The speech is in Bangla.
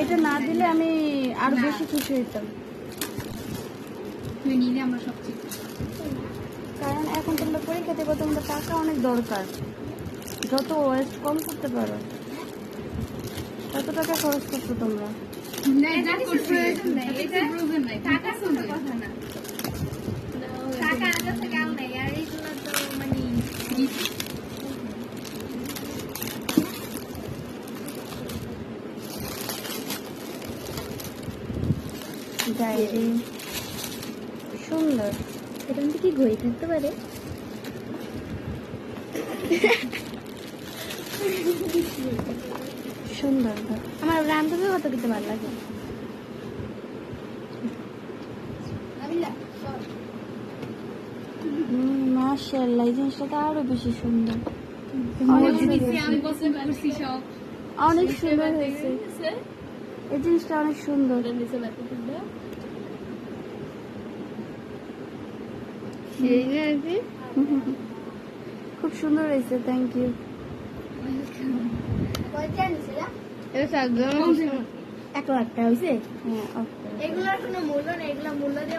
এটা না দিলে আমি আরো বেশি খুশি হইতাম, কারণ এখন তোমরা পরীক্ষা দেবো, তোমাদের টাকা অনেক দরকার। যত ওয়েস্ট কম করতে পারো তত টাকা খরচ করছো তোমরা। ডায়েরি সুন্দর, এটা মধ্যে কি ঘড়ি থাকতে পারে? সুন্দর। আমার রান্ধবে কত কিছু ভালো লাগে। মাশাআল্লাহ, এই জিনিসটা তো আরো বেশি সুন্দর, অনেক সুন্দর হয়েছে। এই জিনিসটা অনেক সুন্দর, খুব সুন্দর হয়েছে। Thank you. $1 লাখ হয়েছে। হ্যাঁ, এগুলোর কোনো মূল্য নেই, এগুলো মূল্য দিয়ে